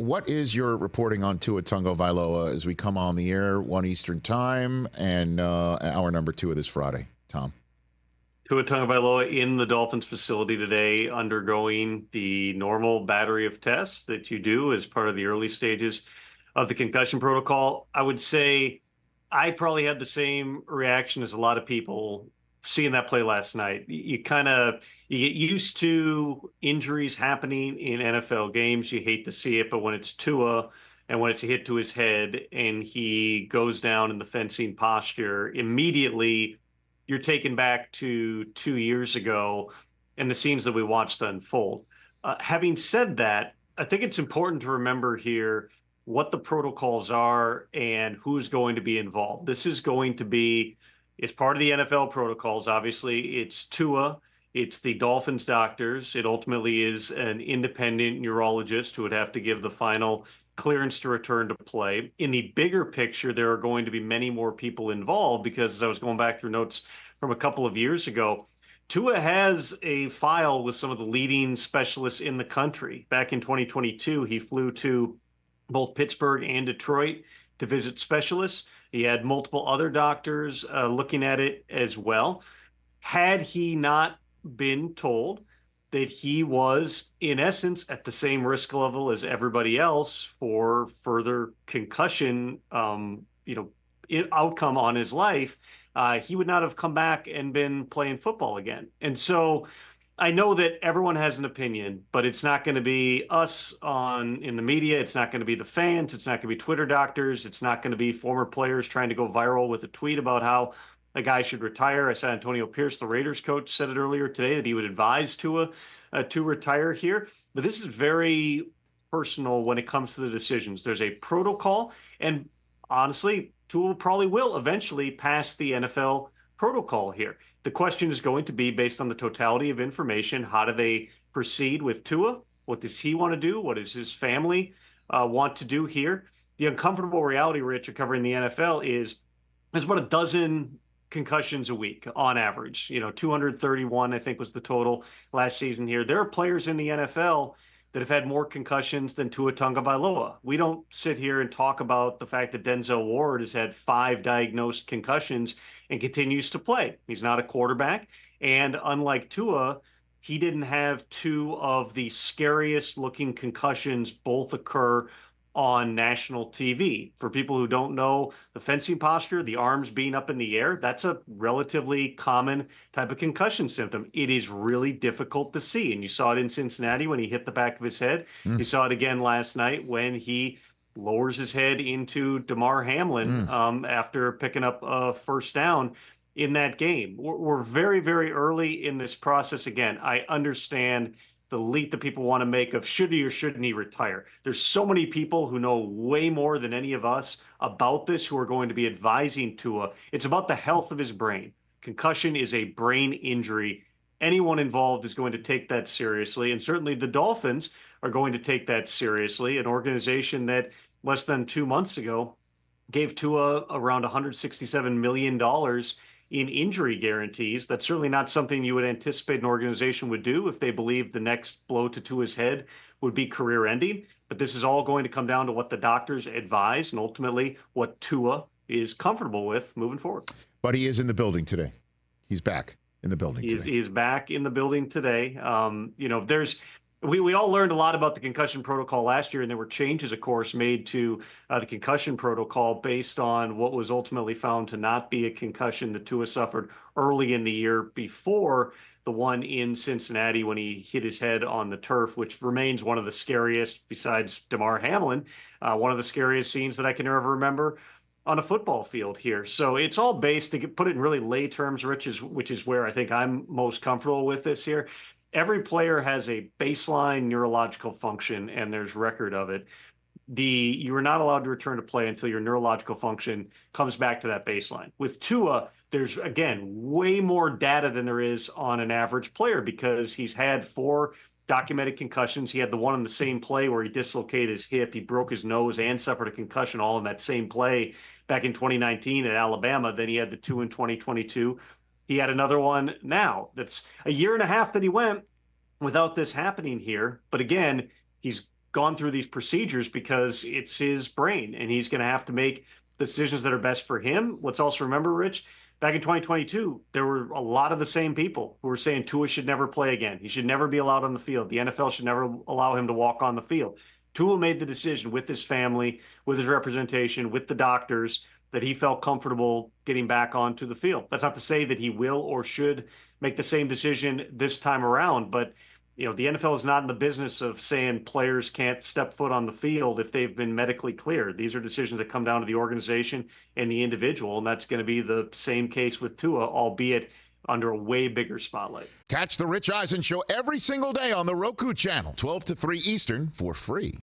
what is your reporting on Tua Tagovailoa as we come on the air, 1 Eastern time, and hour number 2 of this Friday, Tom? Tua Tagovailoa in the Dolphins facility today, undergoing the normal battery of tests that you do as part of the early stages of the concussion protocol. I would say I probably had the same reaction as a lot of people seeing that play last night. You get used to injuries happening in NFL games. You hate to see it, but when it's Tua and when it's a hit to his head and he goes down in the fencing posture, immediately you're taken back to 2 years ago and the scenes that we watched unfold. Having said that, I think it's important to remember here what the protocols are and who's going to be involved. This is going to be, it's part of the NFL protocols. Obviously, it's Tua, it's the Dolphins doctors. It ultimately is an independent neurologist who would have to give the final clearance to return to play. In the bigger picture, there are going to be many more people involved because as I was going back through notes from a couple of years ago, Tua has a file with some of the leading specialists in the country. Back in 2022, he flew to both Pittsburgh and Detroit to visit specialists. He had multiple other doctors looking at it as well. Had he not been told that he was, in essence, at the same risk level as everybody else for further concussion, outcome on his life, he would not have come back and been playing football again. And so I know that everyone has an opinion, but it's not going to be us in the media. It's not going to be the fans. It's not going to be Twitter doctors. It's not going to be former players trying to go viral with a tweet about how a guy should retire. I saw Antonio Pierce, the Raiders coach, said it earlier today that he would advise Tua to retire here. But this is very personal when it comes to the decisions. There's a protocol, and honestly, Tua probably will eventually pass the NFL protocol here. The question is going to be based on the totality of information. How do they proceed with Tua? What does he want to do? What does his family want to do here? The uncomfortable reality, Rich, of covering the NFL is there's about a dozen concussions a week on average. 231, I think, was the total last season here. There are players in the NFL that have had more concussions than Tua Tagovailoa. We don't sit here and talk about the fact that Denzel Ward has had 5 diagnosed concussions and continues to play. He's not a quarterback. And unlike Tua, he didn't have 2 of the scariest looking concussions both occur on national TV. For people who don't know, the fencing posture, the arms being up in the air, that's a relatively common type of concussion symptom. It is really difficult to see. And you saw it in Cincinnati when he hit the back of his head. You saw it again last night when he lowers his head into Damar Hamlin after picking up a first down in that game. We're very, very early in this process. Again, I understand the leap that people want to make of should he or shouldn't he retire. There's so many people who know way more than any of us about this who are going to be advising Tua. It's about the health of his brain. Concussion is a brain injury. Anyone involved is going to take that seriously, and certainly the Dolphins are going to take that seriously, an organization that less than 2 months ago gave Tua around $167 million in injury guarantees. That's certainly not something you would anticipate an organization would do if they believed the next blow to Tua's head would be career ending. But this is all going to come down to what the doctors advise and ultimately what Tua is comfortable with moving forward. But he is in the building today. He's back in the building today. He is back in the building today. We all learned a lot about the concussion protocol last year, and there were changes, of course, made to the concussion protocol based on what was ultimately found to not be a concussion that Tua suffered early in the year before the one in Cincinnati when he hit his head on the turf, which remains one of the scariest, besides Damar Hamlin, one of the scariest scenes that I can ever remember on a football field here. So it's all based, to put it in really lay terms, Rich, which is where I think I'm most comfortable with this here. Every player has a baseline neurological function, and there's record of it. You are not allowed to return to play until your neurological function comes back to that baseline. With Tua, there's, again, way more data than there is on an average player because he's had 4 documented concussions. He had the one in the same play where he dislocated his hip, he broke his nose, and suffered a concussion all in that same play back in 2019 at Alabama. Then he had the 2 in 2022. He had another one now. That's a year and a half that he went without this happening here. But again, he's gone through these procedures because it's his brain and he's going to have to make decisions that are best for him. Let's also remember, Rich, back in 2022, there were a lot of the same people who were saying Tua should never play again. He should never be allowed on the field. The NFL should never allow him to walk on the field. Tua made the decision with his family, with his representation, with the doctors, that he felt comfortable getting back onto the field. That's not to say that he will or should make the same decision this time around, but the NFL is not in the business of saying players can't step foot on the field if they've been medically cleared. These are decisions that come down to the organization and the individual, and that's going to be the same case with Tua, albeit under a way bigger spotlight. Catch the Rich Eisen Show every single day on the Roku channel, 12 to 3 Eastern, for free.